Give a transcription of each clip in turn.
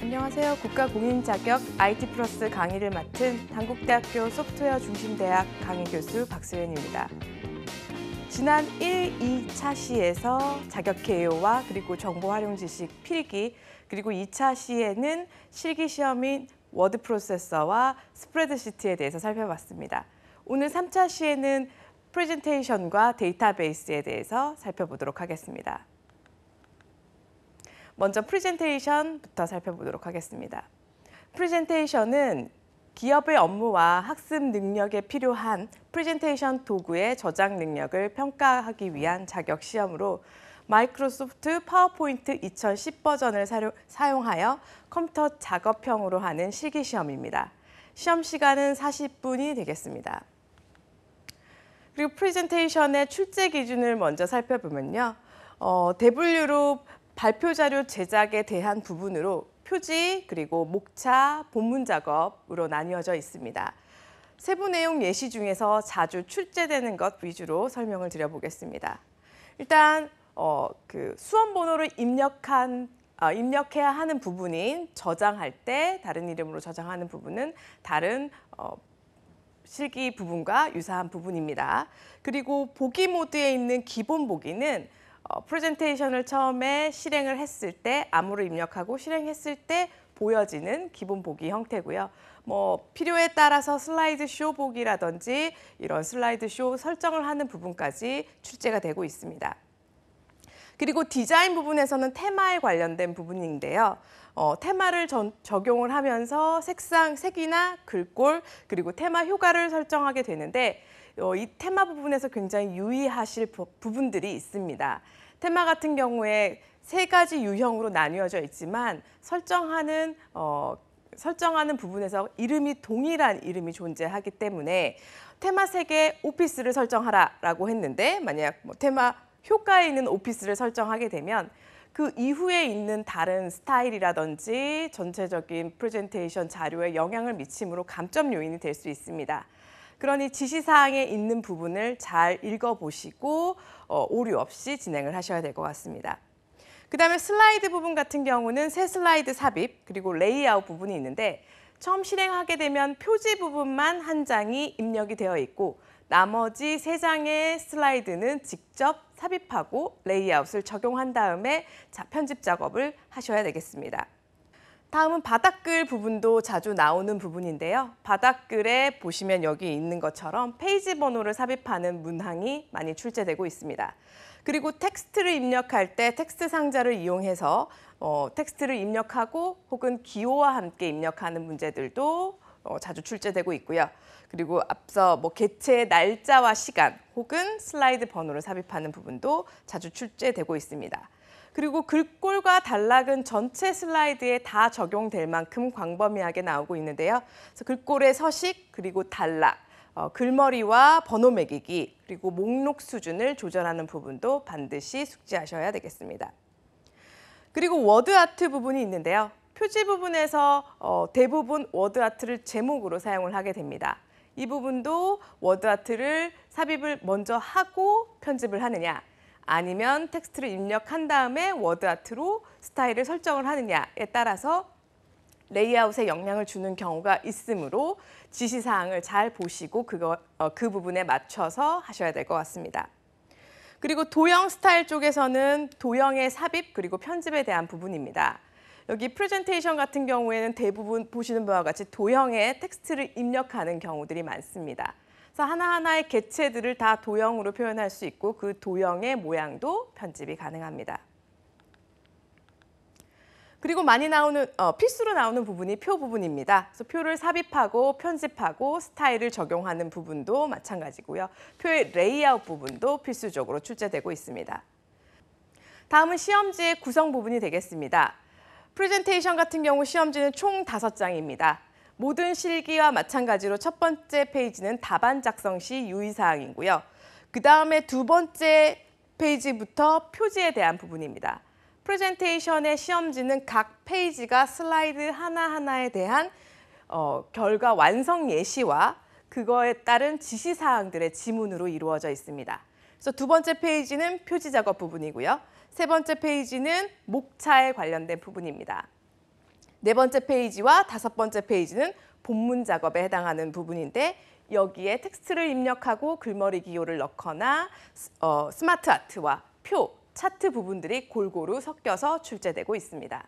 안녕하세요. 국가공인자격 IT 플러스 강의를 맡은 단국대학교 소프트웨어 중심대학 강의교수 박소연입니다. 지난 1, 2차 시에서 자격 개요와 그리고 정보 활용 지식 필기, 그리고 2차 시에는 실기 시험인 워드 프로세서와 스프레드시트에 대해서 살펴봤습니다. 오늘 3차 시에는 프레젠테이션과 데이터베이스에 대해서 살펴보도록 하겠습니다. 먼저 프레젠테이션부터 살펴보도록 하겠습니다. 프레젠테이션은 기업의 업무와 학습 능력에 필요한 프레젠테이션 도구의 저장 능력을 평가하기 위한 자격 시험으로 마이크로소프트 파워포인트 2010 버전을 사용하여 컴퓨터 작업형으로 하는 실기 시험입니다. 시험 시간은 40분이 되겠습니다. 그리고 프레젠테이션의 출제 기준을 먼저 살펴보면요. 대분류로 발표 자료 제작에 대한 부분으로 표지, 그리고 목차, 본문 작업으로 나뉘어져 있습니다. 세부 내용 예시 중에서 자주 출제되는 것 위주로 설명을 드려보겠습니다. 일단 수험 번호를 입력해야 하는 부분인 저장할 때 다른 이름으로 저장하는 부분은 다른 실기 부분과 유사한 부분입니다. 그리고 보기 모드에 있는 기본 보기는 프레젠테이션을 처음에 실행을 했을 때 암호를 입력하고 실행했을 때 보여지는 기본 보기 형태고요. 필요에 따라서 슬라이드 쇼 보기라든지 이런 슬라이드 쇼 설정을 하는 부분까지 출제가 되고 있습니다. 그리고 디자인 부분에서는 테마에 관련된 부분인데요. 테마를 적용을 하면서 색이나 글꼴, 그리고 테마 효과를 설정하게 되는데 이 테마 부분에서 굉장히 유의하실 부분들이 있습니다. 테마 같은 경우에 3가지 유형으로 나뉘어져 있지만 설정하는 부분에서 동일한 이름이 존재하기 때문에 테마 3개 오피스를 설정하라라고 했는데 만약 테마 효과에 있는 오피스를 설정하게 되면 그 이후에 있는 다른 스타일이라든지 전체적인 프레젠테이션 자료에 영향을 미치므로 감점 요인이 될 수 있습니다. 그러니 지시사항에 있는 부분을 잘 읽어보시고 오류 없이 진행을 하셔야 될 것 같습니다. 그 다음에 슬라이드 부분 같은 경우는 새 슬라이드 삽입, 그리고 레이아웃 부분이 있는데 처음 실행하게 되면 표지 부분만 한 장이 입력이 되어 있고 나머지 3장의 슬라이드는 직접 삽입하고 레이아웃을 적용한 다음에 편집 작업을 하셔야 되겠습니다. 다음은 바닥글 부분도 자주 나오는 부분인데요. 바닥글에 보시면 여기 있는 것처럼 페이지 번호를 삽입하는 문항이 많이 출제되고 있습니다. 그리고 텍스트를 입력할 때 텍스트 상자를 이용해서 텍스트를 입력하고 혹은 기호와 함께 입력하는 문제들도 자주 출제되고 있고요. 그리고 앞서 개최 날짜와 시간 혹은 슬라이드 번호를 삽입하는 부분도 자주 출제되고 있습니다. 그리고 글꼴과 단락은 전체 슬라이드에 다 적용될 만큼 광범위하게 나오고 있는데요. 그래서 글꼴의 서식, 그리고 단락, 글머리와 번호 매기기, 그리고 목록 수준을 조절하는 부분도 반드시 숙지하셔야 되겠습니다. 그리고 워드 아트 부분이 있는데요. 표지 부분에서 대부분 워드 아트를 제목으로 사용을 하게 됩니다. 이 부분도 워드 아트를 삽입을 먼저 하고 편집을 하느냐, 아니면 텍스트를 입력한 다음에 워드 아트로 스타일을 설정을 하느냐에 따라서 레이아웃에 영향을 주는 경우가 있으므로 지시사항을 잘 보시고 그 부분에 맞춰서 하셔야 될 것 같습니다. 그리고 도형 스타일 쪽에서는 도형의 삽입 그리고 편집에 대한 부분입니다. 여기 프레젠테이션 같은 경우에는 대부분 보시는 바와 같이 도형에 텍스트를 입력하는 경우들이 많습니다. 그래서 하나하나의 개체들을 다 도형으로 표현할 수 있고 그 도형의 모양도 편집이 가능합니다. 그리고 많이 나오는 필수로 나오는 부분이 표 부분입니다. 그래서 표를 삽입하고 편집하고 스타일을 적용하는 부분도 마찬가지고요. 표의 레이아웃 부분도 필수적으로 출제되고 있습니다. 다음은 시험지의 구성 부분이 되겠습니다. 프레젠테이션 같은 경우 시험지는 총 5장입니다. 모든 실기와 마찬가지로 첫 번째 페이지는 답안 작성 시 유의사항이고요. 그 다음에 2번째 페이지부터 표지에 대한 부분입니다. 프레젠테이션의 시험지는 각 페이지가 슬라이드 하나하나에 대한 결과 완성 예시와 그거에 따른 지시사항들의 지문으로 이루어져 있습니다. 그래서 2번째 페이지는 표지 작업 부분이고요. 3번째 페이지는 목차에 관련된 부분입니다. 4번째 페이지와 5번째 페이지는 본문 작업에 해당하는 부분인데 여기에 텍스트를 입력하고 글머리 기호를 넣거나 스마트 아트와 표, 차트 부분들이 골고루 섞여서 출제되고 있습니다.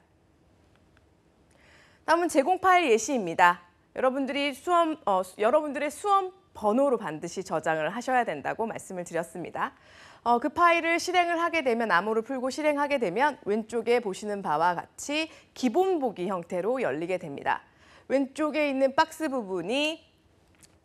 다음은 제공 파일 예시입니다. 여러분들의 수험 번호로 반드시 저장을 하셔야 된다고 말씀을 드렸습니다. 그 파일을 실행을 하게 되면 암호를 풀고 실행하게 되면 왼쪽에 보시는 바와 같이 기본 보기 형태로 열리게 됩니다. 왼쪽에 있는 박스 부분이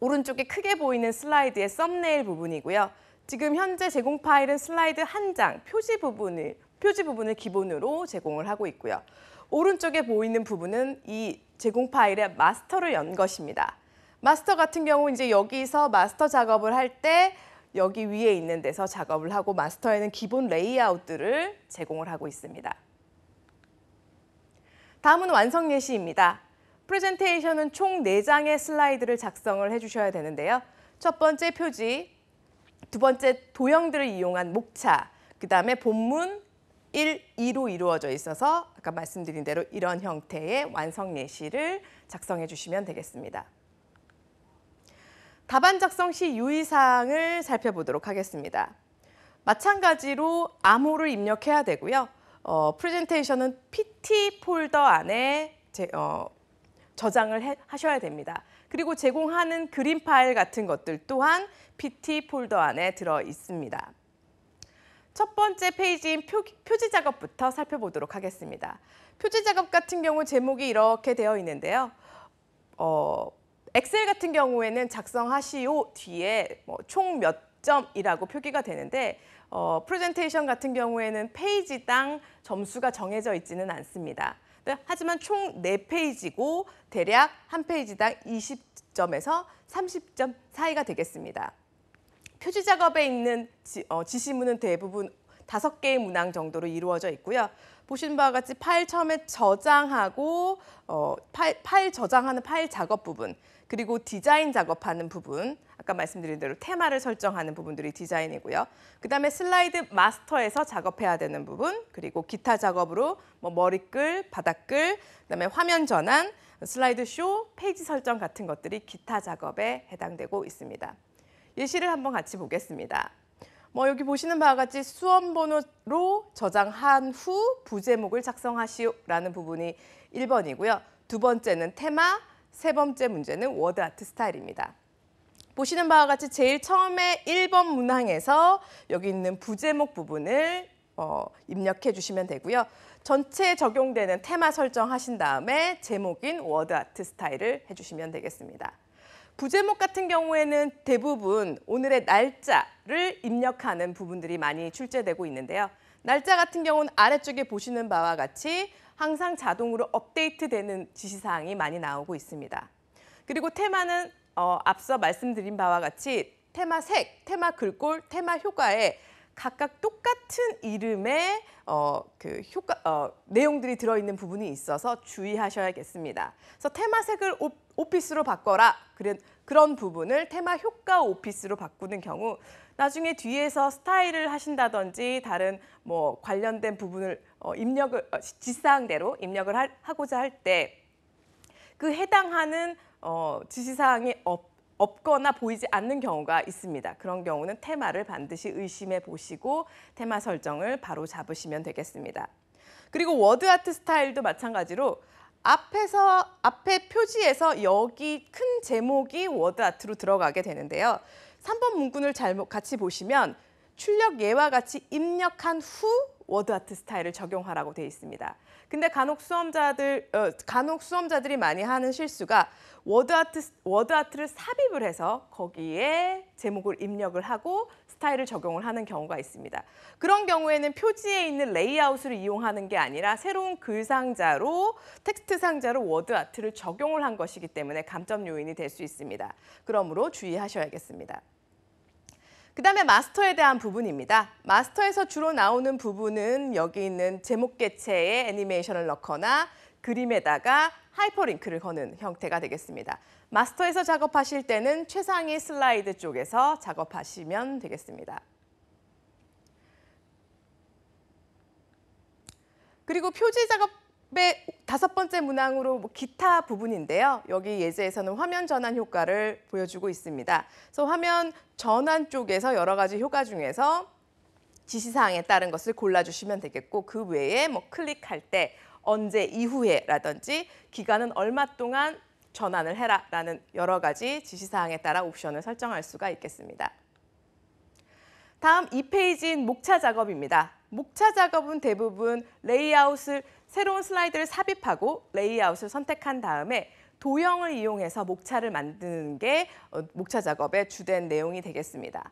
오른쪽에 크게 보이는 슬라이드의 썸네일 부분이고요. 지금 현재 제공 파일은 슬라이드 한 장, 표지 부분을 기본으로 제공을 하고 있고요. 오른쪽에 보이는 부분은 이 제공 파일의 마스터를 연 것입니다. 마스터 같은 경우 이제 여기서 마스터 작업을 할 때 여기 위에 있는 데서 작업을 하고 마스터에는 기본 레이아웃들을 제공을 하고 있습니다. 다음은 완성 예시입니다. 프레젠테이션은 총 4장의 슬라이드를 작성을 해주셔야 되는데요. 첫 번째 표지, 두 번째 도형들을 이용한 목차, 그 다음에 본문 1, 2로 이루어져 있어서 아까 말씀드린 대로 이런 형태의 완성 예시를 작성해 주시면 되겠습니다. 답안 작성 시 유의사항을 살펴보도록 하겠습니다. 마찬가지로 암호를 입력해야 되고요. 프레젠테이션은 PT 폴더 안에 저장을 하셔야 됩니다. 그리고 제공하는 그림 파일 같은 것들 또한 PT 폴더 안에 들어 있습니다. 첫 번째 페이지인 표지 작업부터 살펴보도록 하겠습니다. 표지 작업 같은 경우 제목이 이렇게 되어 있는데요. 엑셀 같은 경우에는 작성하시오 뒤에 총 몇 점이라고 표기가 되는데 프레젠테이션 같은 경우에는 페이지당 점수가 정해져 있지는 않습니다. 하지만 총 4페이지고 대략 한 페이지당 20점에서 30점 사이가 되겠습니다. 표지 작업에 있는 지시문은 대부분 5개의 문항 정도로 이루어져 있고요. 보시는 바와 같이 파일 처음에 저장하고 파일 저장하는 파일 작업 부분, 그리고 디자인 작업하는 부분, 아까 말씀드린 대로 테마를 설정하는 부분들이 디자인이고요. 그다음에 슬라이드 마스터에서 작업해야 되는 부분, 그리고 기타 작업으로 머리글, 바닥글, 그다음에 화면 전환, 슬라이드 쇼, 페이지 설정 같은 것들이 기타 작업에 해당되고 있습니다. 예시를 한번 같이 보겠습니다. 여기 보시는 바와 같이 수험 번호로 저장한 후 부제목을 작성하시오라는 부분이 1번이고요. 두 번째는 테마, 세 번째 문제는 워드 아트 스타일입니다. 보시는 바와 같이 제일 처음에 1번 문항에서 여기 있는 부제목 부분을 입력해 주시면 되고요. 전체에 적용되는 테마 설정하신 다음에 제목인 워드 아트 스타일을 해주시면 되겠습니다. 부제목 같은 경우에는 대부분 오늘의 날짜를 입력하는 부분들이 많이 출제되고 있는데요. 날짜 같은 경우는 아래쪽에 보시는 바와 같이 항상 자동으로 업데이트되는 지시사항이 많이 나오고 있습니다. 그리고 테마는 앞서 말씀드린 바와 같이 테마 색, 테마 글꼴, 테마 효과에 각각 똑같은 이름의 내용들이 들어있는 부분이 있어서 주의하셔야겠습니다. 그래서 테마색을 오피스로 바꿔라. 그런 부분을 테마 효과 오피스로 바꾸는 경우 나중에 뒤에서 스타일을 하신다든지 다른 관련된 부분을 지시사항대로 입력을 하고자 할 때 그 해당하는 지시사항이 없거나 보이지 않는 경우가 있습니다. 그런 경우는 테마를 반드시 의심해 보시고 테마 설정을 바로 잡으시면 되겠습니다. 그리고 워드 아트 스타일도 마찬가지로 앞에 표지에서 여기 큰 제목이 워드 아트로 들어가게 되는데요. 3번 문구를 같이 보시면 출력 예와 같이 입력한 후 워드 아트 스타일을 적용하라고 되어 있습니다. 근데 간혹 수험자들이 많이 하는 실수가 워드 아트를 삽입을 해서 거기에 제목을 입력을 하고 스타일을 적용을 하는 경우가 있습니다. 그런 경우에는 표지에 있는 레이아웃을 이용하는 게 아니라 새로운 글 상자로 텍스트 상자로 워드 아트를 적용을 한 것이기 때문에 감점 요인이 될 수 있습니다. 그러므로 주의하셔야겠습니다. 그다음에 마스터에 대한 부분입니다. 마스터에서 주로 나오는 부분은 여기 있는 제목 개체에 애니메이션을 넣거나 그림에다가 하이퍼링크를 거는 형태가 되겠습니다. 마스터에서 작업하실 때는 최상위 슬라이드 쪽에서 작업하시면 되겠습니다. 그리고 표지 작업에 다섯 번째 문항으로 기타 부분인데요. 여기 예제에서는 화면 전환 효과를 보여주고 있습니다. 그래서 화면 전환 쪽에서 여러 가지 효과 중에서 지시사항에 따른 것을 골라주시면 되겠고 그 외에 클릭할 때 언제 이후에라든지 기간은 얼마 동안 전환을 해라라는 여러 가지 지시사항에 따라 옵션을 설정할 수가 있겠습니다. 다음 2페이지인 목차 작업입니다. 목차 작업은 대부분 레이아웃을 새로운 슬라이드를 삽입하고 레이아웃을 선택한 다음에 도형을 이용해서 목차를 만드는 게 목차 작업의 주된 내용이 되겠습니다.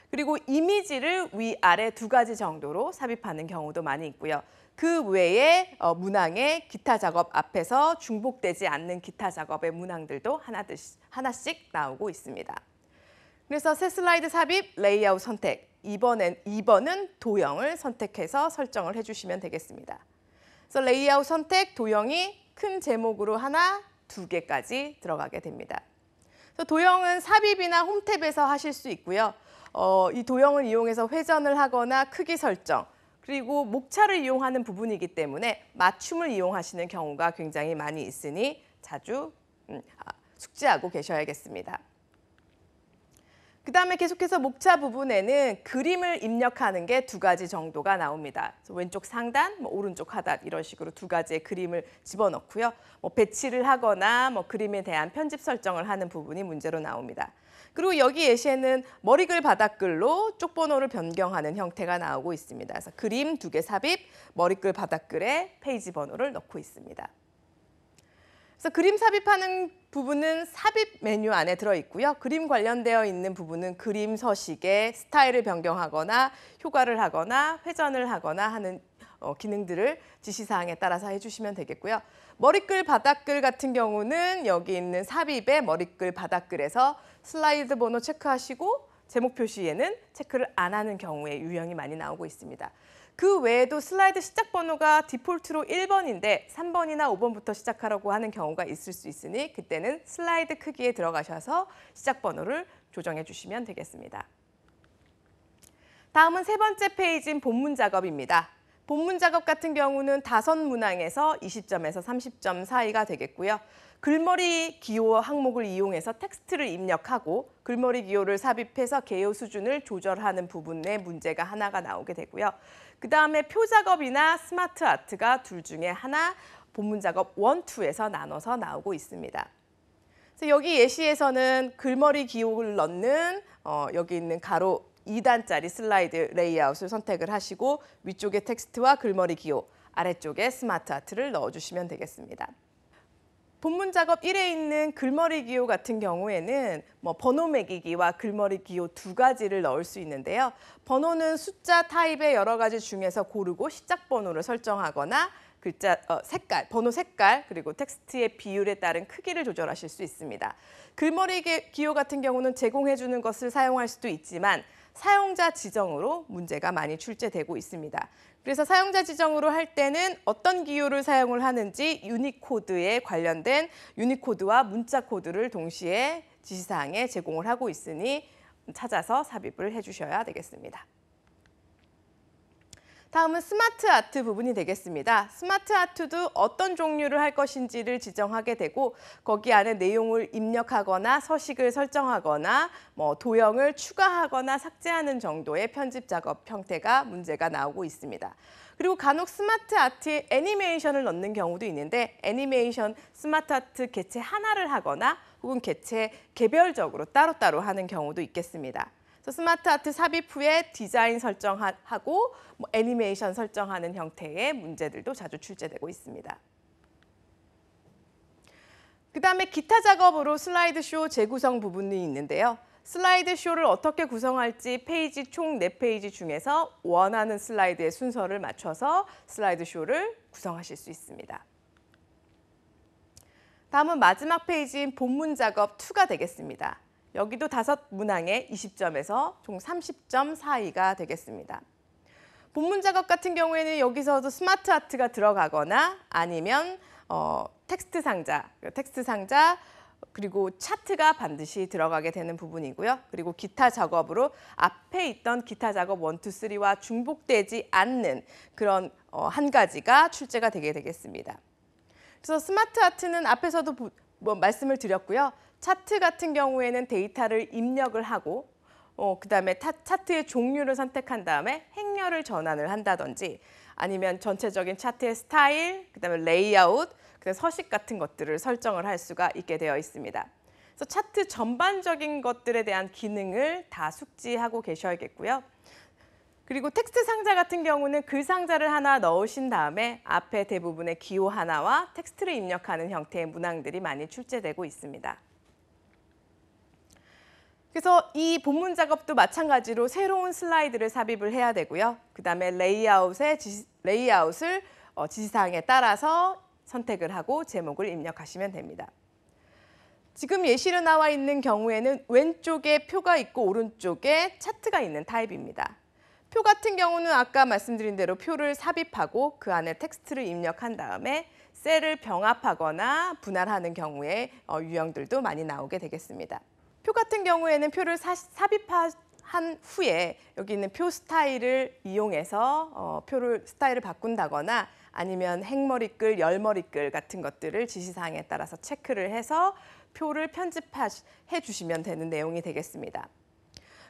그리고 이미지를 위아래 두 가지 정도로 삽입하는 경우도 많이 있고요. 그 외에 문항의 기타 작업 앞에서 중복되지 않는 기타 작업의 문항들도 하나씩 나오고 있습니다. 그래서 새 슬라이드 삽입, 레이아웃 선택, 2번은 도형을 선택해서 설정을 해주시면 되겠습니다. 그래서 레이아웃 선택, 도형이 큰 제목으로 하나, 두 개까지 들어가게 됩니다. 그래서 도형은 삽입이나 홈탭에서 하실 수 있고요. 이 도형을 이용해서 회전을 하거나 크기 설정, 그리고 목차를 이용하는 부분이기 때문에 맞춤을 이용하시는 경우가 굉장히 많이 있으니 자주 숙지하고 계셔야겠습니다. 그 다음에 계속해서 목차 부분에는 그림을 입력하는 게 두 가지 정도가 나옵니다. 그래서 왼쪽 상단, 오른쪽 하단 이런 식으로 두 가지의 그림을 집어넣고요. 배치를 하거나 그림에 대한 편집 설정을 하는 부분이 문제로 나옵니다. 그리고 여기 예시에는 머리글 바닥글로 쪽번호를 변경하는 형태가 나오고 있습니다. 그래서 그림 두 개 삽입, 머리글 바닥글에 페이지 번호를 넣고 있습니다. 그래서 그림 삽입하는 부분은 삽입 메뉴 안에 들어있고요. 그림 관련되어 있는 부분은 그림 서식의 스타일을 변경하거나 효과를 하거나 회전을 하거나 하는 기능들을 지시사항에 따라서 해주시면 되겠고요. 머리글 바닥글 같은 경우는 여기 있는 삽입의 머리글 바닥글에서 슬라이드 번호 체크하시고 제목 표시에는 체크를 안 하는 경우에 유형이 많이 나오고 있습니다. 그 외에도 슬라이드 시작 번호가 디폴트로 1번인데 3번이나 5번부터 시작하라고 하는 경우가 있을 수 있으니 그때는 슬라이드 크기에 들어가셔서 시작 번호를 조정해 주시면 되겠습니다. 다음은 세 번째 페이지인 본문 작업입니다. 본문 작업 같은 경우는 5문항에서 20점에서 30점 사이가 되겠고요. 글머리 기호 항목을 이용해서 텍스트를 입력하고 글머리 기호를 삽입해서 개요 수준을 조절하는 부분에 문제가 하나가 나오게 되고요. 그 다음에 표 작업이나 스마트 아트가 둘 중에 하나 본문 작업 1, 2에서 나눠서 나오고 있습니다. 그래서 여기 예시에서는 글머리 기호를 넣는 여기 있는 가로 2단짜리 슬라이드 레이아웃을 선택을 하시고 위쪽에 텍스트와 글머리 기호, 아래쪽에 스마트 아트를 넣어주시면 되겠습니다. 본문 작업 1에 있는 글머리 기호 같은 경우에는 번호 매기기와 글머리 기호 두 가지를 넣을 수 있는데요. 번호는 숫자 타입의 여러 가지 중에서 고르고 시작 번호를 설정하거나 글자 색깔, 번호 색깔, 그리고 텍스트의 비율에 따른 크기를 조절하실 수 있습니다. 글머리 기호 같은 경우는 제공해주는 것을 사용할 수도 있지만 사용자 지정으로 문제가 많이 출제되고 있습니다. 그래서 사용자 지정으로 할 때는 어떤 기호를 사용을 하는지 유니코드에 관련된 유니코드와 문자 코드를 동시에 지시사항에 제공을 하고 있으니 찾아서 삽입을 해주셔야 되겠습니다. 다음은 스마트 아트 부분이 되겠습니다. 스마트 아트도 어떤 종류를 할 것인지를 지정하게 되고 거기 안에 내용을 입력하거나 서식을 설정하거나 도형을 추가하거나 삭제하는 정도의 편집 작업 형태가 문제가 나오고 있습니다. 그리고 간혹 스마트 아트에 애니메이션을 넣는 경우도 있는데 애니메이션 스마트 아트 개체 하나를 하거나 혹은 개체 개별적으로 따로따로 하는 경우도 있겠습니다. 스마트 아트 삽입 후에 디자인 설정하고 애니메이션 설정하는 형태의 문제들도 자주 출제되고 있습니다. 그 다음에 기타 작업으로 슬라이드 쇼 재구성 부분이 있는데요. 슬라이드 쇼를 어떻게 구성할지 페이지 총 4페이지 중에서 원하는 슬라이드의 순서를 맞춰서 슬라이드 쇼를 구성하실 수 있습니다. 다음은 마지막 페이지인 본문 작업 2가 되겠습니다. 여기도 5문항에 20점에서 총 30점 사이가 되겠습니다. 본문 작업 같은 경우에는 여기서도 스마트 아트가 들어가거나 아니면 텍스트 상자 그리고 차트가 반드시 들어가게 되는 부분이고요. 그리고 기타 작업으로 앞에 있던 기타 작업 1, 2, 3와 중복되지 않는 그런 한 가지가 출제가 되게 되겠습니다. 그래서 스마트 아트는 앞에서도 말씀을 드렸고요. 차트 같은 경우에는 데이터를 입력을 하고 그다음에 차트의 종류를 선택한 다음에 행렬을 전환을 한다든지 아니면 전체적인 차트의 스타일, 그다음에 레이아웃, 그다음에 서식 같은 것들을 설정을 할 수가 있게 되어 있습니다. 그래서 차트 전반적인 것들에 대한 기능을 다 숙지하고 계셔야겠고요. 그리고 텍스트 상자 같은 경우는 글 상자를 하나 넣으신 다음에 앞에 대부분의 기호 하나와 텍스트를 입력하는 형태의 문항들이 많이 출제되고 있습니다. 그래서 이 본문 작업도 마찬가지로 새로운 슬라이드를 삽입을 해야 되고요. 그다음에 레이아웃을 지시사항에 따라서 선택을 하고 제목을 입력하시면 됩니다. 지금 예시로 나와 있는 경우에는 왼쪽에 표가 있고 오른쪽에 차트가 있는 타입입니다. 표 같은 경우는 아까 말씀드린 대로 표를 삽입하고 그 안에 텍스트를 입력한 다음에 셀을 병합하거나 분할하는 경우에 유형들도 많이 나오게 되겠습니다. 표 같은 경우에는 표를 삽입한 후에 여기 있는 표 스타일을 이용해서 표를 스타일을 바꾼다거나 아니면 행머리글, 열머리글 같은 것들을 지시사항에 따라서 체크를 해서 표를 편집해 주시면 되는 내용이 되겠습니다.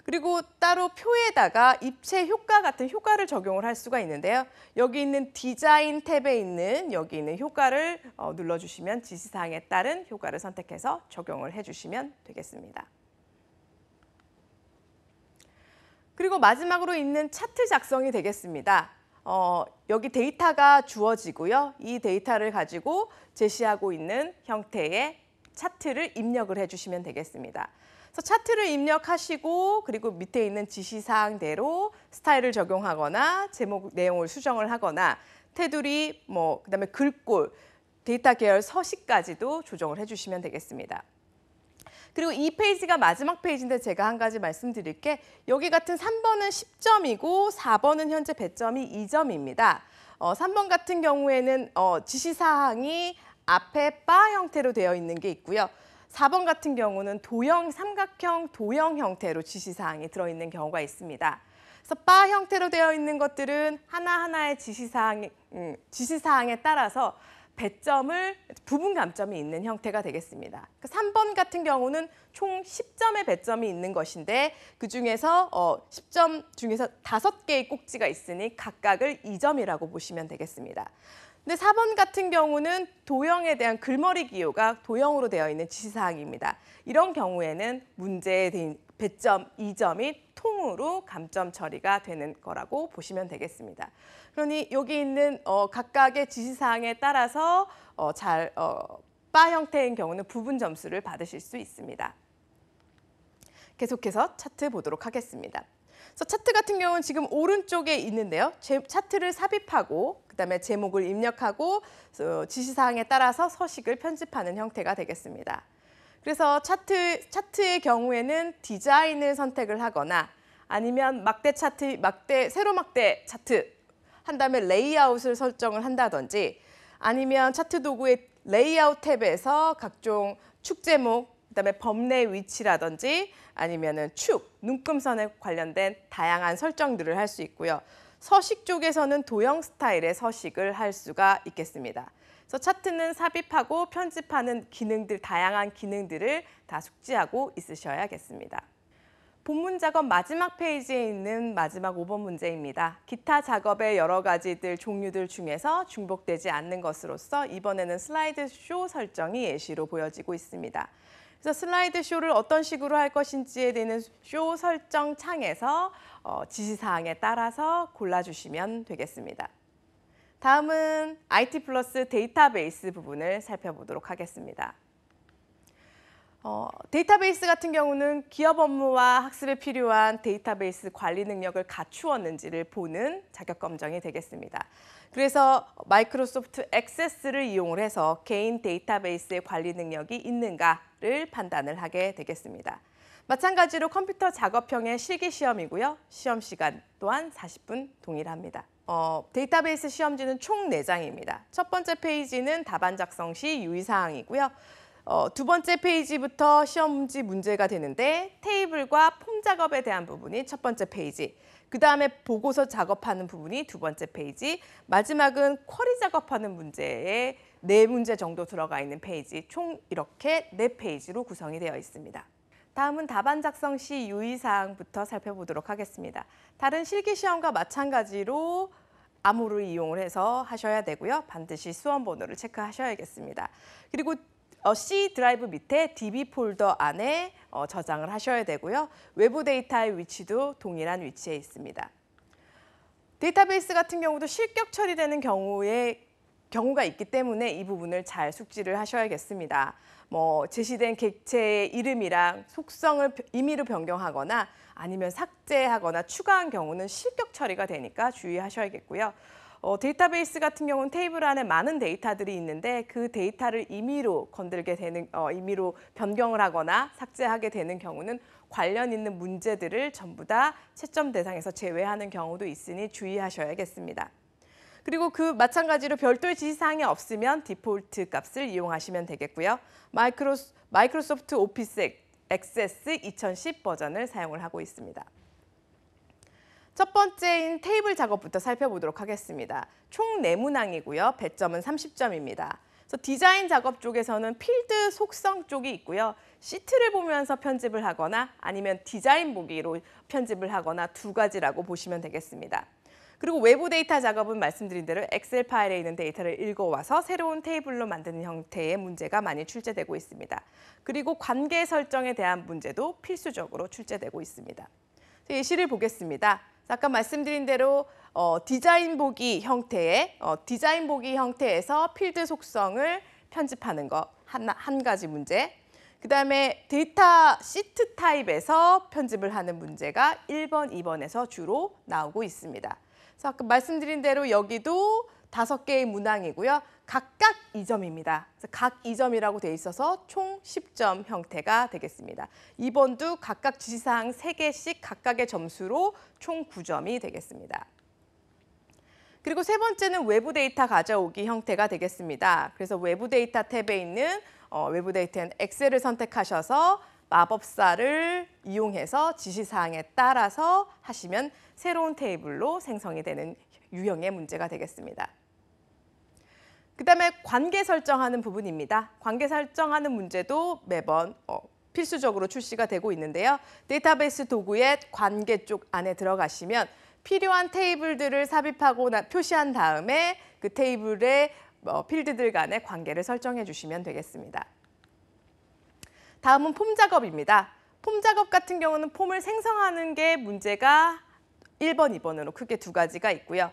그리고 따로 표에다가 입체 효과 같은 효과를 적용을 할 수가 있는데요. 여기 있는 디자인 탭에 있는 여기 있는 효과를 눌러주시면 지시사항에 따른 효과를 선택해서 적용을 해주시면 되겠습니다. 그리고 마지막으로 있는 차트 작성이 되겠습니다. 여기 데이터가 주어지고요. 이 데이터를 가지고 제시하고 있는 형태의 차트를 입력을 해주시면 되겠습니다. 그래서 차트를 입력하시고 그리고 밑에 있는 지시사항대로 스타일을 적용하거나 제목 내용을 수정을 하거나 테두리, 그다음에 글꼴, 데이터 계열 서식까지도 조정을 해주시면 되겠습니다. 그리고 이 페이지가 마지막 페이지인데 제가 한 가지 말씀드릴 게 여기 같은 3번은 10점이고 4번은 현재 배점이 2점입니다. 3번 같은 경우에는 지시사항이 앞에 바 형태로 되어 있는 게 있고요. 4번 같은 경우는 삼각형 도형 형태로 지시사항이 들어있는 경우가 있습니다. 그래서 바 형태로 되어 있는 것들은 하나하나의 지시사항에 따라서 배점을 부분 감점이 있는 형태가 되겠습니다. 3번 같은 경우는 총 10점의 배점이 있는 것인데 그중에서 10점 중에서 5개의 꼭지가 있으니 각각을 2점이라고 보시면 되겠습니다. 근데 4번 같은 경우는 도형에 대한 글머리 기호가 도형으로 되어 있는 지시사항입니다. 이런 경우에는 문제에 대한 배점 2점이 통으로 감점 처리가 되는 거라고 보시면 되겠습니다. 그러니 여기 있는 각각의 지시사항에 따라서 바 형태인 경우는 부분 점수를 받으실 수 있습니다. 계속해서 차트 보도록 하겠습니다. 그래서 차트 같은 경우는 지금 오른쪽에 있는데요. 차트를 삽입하고 그다음에 제목을 입력하고 지시사항에 따라서 서식을 편집하는 형태가 되겠습니다. 그래서 차트의 경우에는 디자인을 선택을 하거나 아니면 세로 막대 차트 한 다음에 레이아웃을 설정을 한다든지 아니면 차트 도구의 레이아웃 탭에서 각종 축 제목, 그다음에 범례 위치라든지 아니면은 눈금선에 관련된 다양한 설정들을 할 수 있고요. 서식 쪽에서는 도형 스타일의 서식을 할 수가 있겠습니다. 그래서 차트는 삽입하고 편집하는 다양한 기능들을 다 숙지하고 있으셔야겠습니다. 본문 작업 마지막 페이지에 있는 마지막 5번 문제입니다. 기타 작업의 여러 가지들 종류들 중에서 중복되지 않는 것으로서 이번에는 슬라이드 쇼 설정이 예시로 보여지고 있습니다. 그래서 슬라이드 쇼를 어떤 식으로 할 것인지에 대한 쇼 설정 창에서 지시사항에 따라서 골라주시면 되겠습니다. 다음은 IT 플러스 데이터베이스 부분을 살펴보도록 하겠습니다. 데이터베이스 같은 경우는 기업 업무와 학습에 필요한 데이터베이스 관리 능력을 갖추었는지를 보는 자격 검정이 되겠습니다. 그래서 마이크로소프트 액세스를 이용을 해서 개인 데이터베이스의 관리 능력이 있는가를 판단을 하게 되겠습니다. 마찬가지로 컴퓨터 작업형의 실기시험이고요. 시험 시간 또한 40분 동일합니다. 데이터베이스 시험지는 총 4장입니다. 첫 번째 페이지는 답안 작성 시 유의사항이고요. 두 번째 페이지부터 시험지 문제가 되는데 테이블과 폼 작업에 대한 부분이 첫 번째 페이지, 그 다음에 보고서 작업하는 부분이 두 번째 페이지, 마지막은 쿼리 작업하는 문제의 4문제 정도 들어가 있는 페이지, 총 이렇게 4페이지로 구성이 되어 있습니다. 다음은 답안 작성 시 유의사항부터 살펴보도록 하겠습니다. 다른 실기시험과 마찬가지로 암호를 이용을 해서 하셔야 되고요. 반드시 수험번호를 체크하셔야겠습니다. 그리고 C 드라이브 밑에 DB 폴더 안에 저장을 하셔야 되고요. 외부 데이터의 위치도 동일한 위치에 있습니다. 데이터베이스 같은 경우도 실격 처리되는 경우가 있기 때문에 이 부분을 잘 숙지를 하셔야겠습니다. 제시된 객체의 이름이랑 속성을 임의로 변경하거나 아니면 삭제하거나 추가한 경우는 실격 처리가 되니까 주의하셔야겠고요. 데이터베이스 같은 경우는 테이블 안에 많은 데이터들이 있는데 그 데이터를 임의로 임의로 변경을 하거나 삭제하게 되는 경우는 관련 있는 문제들을 전부 다 채점 대상에서 제외하는 경우도 있으니 주의하셔야겠습니다. 그리고 그 마찬가지로 별도의 지시사항이 없으면 디폴트 값을 이용하시면 되겠고요. 마이크로소프트 오피스 액세스 2010 버전을 사용을 하고 있습니다. 첫 번째인 테이블 작업부터 살펴보도록 하겠습니다. 총 4문항이고요. 배점은 30점입니다. 그래서 디자인 작업 쪽에서는 필드 속성 쪽이 있고요. 시트를 보면서 편집을 하거나 아니면 디자인 보기로 편집을 하거나 두 가지라고 보시면 되겠습니다. 그리고 외부 데이터 작업은 말씀드린 대로 엑셀 파일에 있는 데이터를 읽어와서 새로운 테이블로 만드는 형태의 문제가 많이 출제되고 있습니다. 그리고 관계 설정에 대한 문제도 필수적으로 출제되고 있습니다. 예시를 보겠습니다. 아까 말씀드린 대로 디자인 보기 형태에서 필드 속성을 편집하는 거 한 가지 문제. 그다음에 데이터 시트 타입에서 편집을 하는 문제가 1번, 2번에서 주로 나오고 있습니다. 그래서 아까 말씀드린 대로 여기도 5개의 문항이고요. 각각 2점입니다. 그래서 각 2점이라고 돼 있어서 총 10점 형태가 되겠습니다. 2번도 각각 지시사항 3개씩 각각의 점수로 총 9점이 되겠습니다. 그리고 세 번째는 외부 데이터 가져오기 형태가 되겠습니다. 그래서 외부 데이터 탭에 있는 외부 데이터는 엑셀을 선택하셔서 마법사를 이용해서 지시사항에 따라서 하시면 새로운 테이블로 생성이 되는 유형의 문제가 되겠습니다. 그다음에 관계 설정하는 부분입니다. 관계 설정하는 문제도 매번 필수적으로 출시가 되고 있는데요. 데이터베이스 도구의 관계 쪽 안에 들어가시면 필요한 테이블들을 삽입하고 표시한 다음에 그 테이블의 필드들 간의 관계를 설정해 주시면 되겠습니다. 다음은 폼 작업입니다. 폼 작업 같은 경우는 폼을 생성하는 게 문제가 1번, 2번으로 크게 두 가지가 있고요.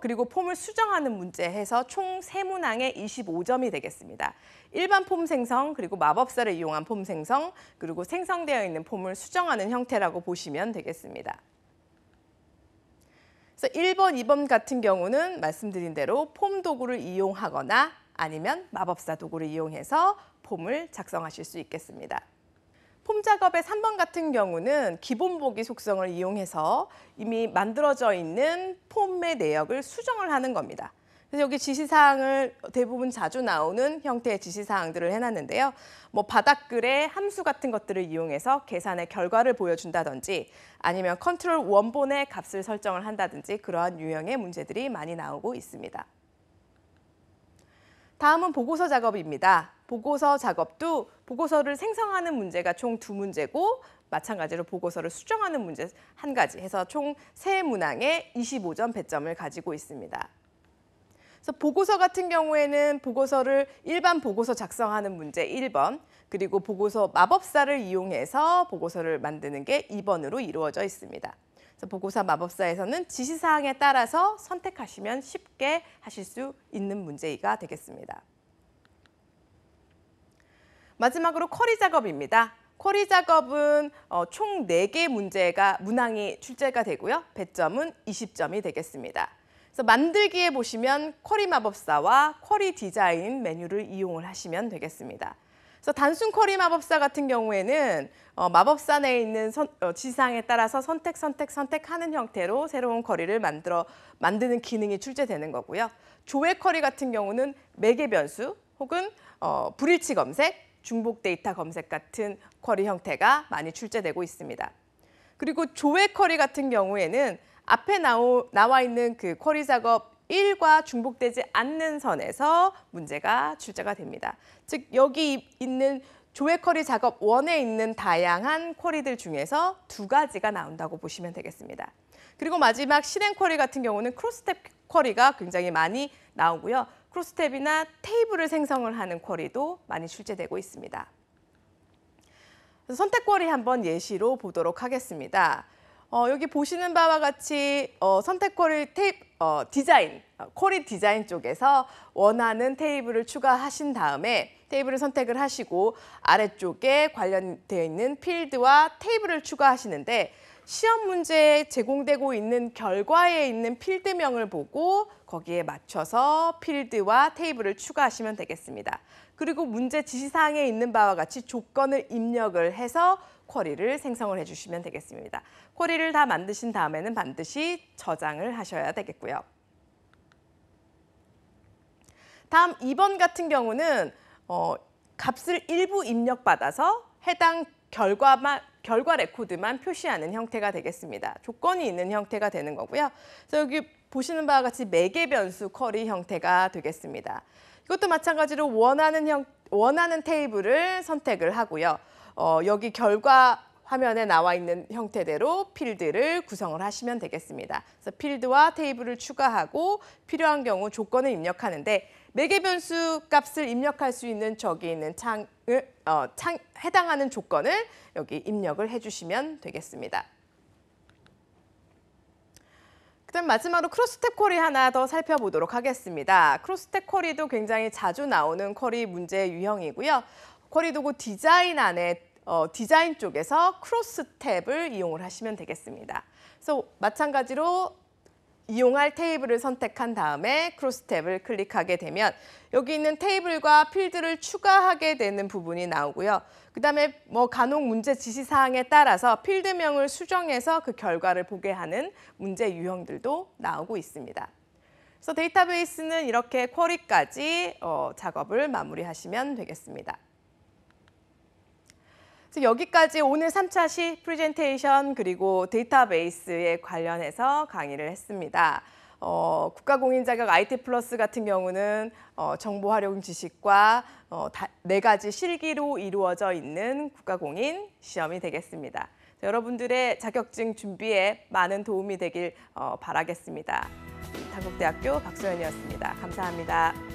그리고 폼을 수정하는 문제 해서 총 3문항에 25점이 되겠습니다. 일반 폼 생성, 그리고 마법사를 이용한 폼 생성, 그리고 생성되어 있는 폼을 수정하는 형태라고 보시면 되겠습니다. 그래서 1번, 2번 같은 경우는 말씀드린 대로 폼 도구를 이용하거나 아니면 마법사 도구를 이용해서 폼을 작성하실 수 있겠습니다. 폼 작업의 3번 같은 경우는 기본 보기 속성을 이용해서 이미 만들어져 있는 폼의 내역을 수정을 하는 겁니다. 그래서 여기 지시사항을 대부분 자주 나오는 형태의 지시사항들을 해놨는데요. 바닥글의 함수 같은 것들을 이용해서 계산의 결과를 보여준다든지 아니면 컨트롤 원본의 값을 설정을 한다든지 그러한 유형의 문제들이 많이 나오고 있습니다. 다음은 보고서 작업입니다. 보고서 작업도 보고서를 생성하는 문제가 총 2문제고 마찬가지로 보고서를 수정하는 문제 1가지 해서 총 3문항에 25점 배점을 가지고 있습니다. 그래서 보고서 같은 경우에는 일반 보고서 작성하는 문제 1번, 그리고 보고서 마법사를 이용해서 보고서를 만드는 게 2번으로 이루어져 있습니다. 그래서 보고서 마법사에서는 지시사항에 따라서 선택하시면 쉽게 하실 수 있는 문제가 되겠습니다. 마지막으로 쿼리 작업입니다. 쿼리 작업은 총 4개 문항이 출제가 되고요. 배점은 20점이 되겠습니다. 그래서 만들기에 보시면 쿼리 마법사와 쿼리 디자인 메뉴를 이용을 하시면 되겠습니다. 그래서 단순 쿼리 마법사 같은 경우에는 마법사 내에 있는 지시사항에 따라서 선택하는 형태로 새로운 쿼리를 만드는 기능이 출제되는 거고요. 조회 쿼리 같은 경우는 매개 변수 혹은 불일치 검색, 중복 데이터 검색 같은 쿼리 형태가 많이 출제되고 있습니다. 그리고 조회 쿼리 같은 경우에는 앞에 나와 있는 그 쿼리 작업 1과 중복되지 않는 선에서 문제가 출제가 됩니다. 즉 여기 있는 조회 쿼리 작업 1에 있는 다양한 쿼리들 중에서 2가지가 나온다고 보시면 되겠습니다. 그리고 마지막 실행 쿼리 같은 경우는 크로스스텝 쿼리가 굉장히 많이 나오고요. 크로스스텝이나 테이블을 생성을 하는 쿼리도 많이 출제되고 있습니다. 선택 쿼리 한번 예시로 보도록 하겠습니다. 여기 보시는 바와 같이 선택 쿼리 디자인, 쿼리 디자인 쪽에서 원하는 테이블을 추가하신 다음에 테이블을 선택을 하시고 아래쪽에 관련되어 있는 필드와 테이블을 추가하시는데 시험 문제에 제공되고 있는 결과에 있는 필드명을 보고 거기에 맞춰서 필드와 테이블을 추가하시면 되겠습니다. 그리고 문제 지시사항에 있는 바와 같이 조건을 입력을 해서 쿼리를 생성을 해주시면 되겠습니다. 쿼리를 다 만드신 다음에는 반드시 저장을 하셔야 되겠고요. 다음 2번 같은 경우는 값을 일부 입력받아서 해당 결과 레코드만 표시하는 형태가 되겠습니다. 조건이 있는 형태가 되는 거고요. 그래서 여기 보시는 바와 같이 매개 변수 쿼리 형태가 되겠습니다. 이것도 마찬가지로 원하는 테이블을 선택을 하고요. 여기 결과 화면에 나와 있는 형태대로 필드를 구성을 하시면 되겠습니다. 그래서 필드와 테이블을 추가하고 필요한 경우 조건을 입력하는데 매개 변수 값을 입력할 수 있는 저기 있는 해당하는 조건을 여기 입력을 해주시면 되겠습니다. 그다음 마지막으로 크로스스텝 쿼리 하나 더 살펴보도록 하겠습니다. 크로스스텝 쿼리도 굉장히 자주 나오는 쿼리 문제 유형이고요. 쿼리 도구 디자인 안에 디자인 쪽에서 크로스스텝을 이용을 하시면 되겠습니다. 그래서 마찬가지로 이용할 테이블을 선택한 다음에 크로스스텝을 클릭하게 되면 여기 있는 테이블과 필드를 추가하게 되는 부분이 나오고요. 그다음에 간혹 문제 지시사항에 따라서 필드명을 수정해서 그 결과를 보게 하는 문제 유형들도 나오고 있습니다. 그래서 데이터베이스는 이렇게 쿼리까지 작업을 마무리하시면 되겠습니다. 여기까지 오늘 3차 시 프레젠테이션 그리고 데이터베이스에 관련해서 강의를 했습니다. 국가공인 자격 IT 플러스 같은 경우는 정보 활용 지식과 4가지 실기로 이루어져 있는 국가공인 시험이 되겠습니다. 여러분들의 자격증 준비에 많은 도움이 되길 바라겠습니다. 단국대학교 박소연이었습니다. 감사합니다.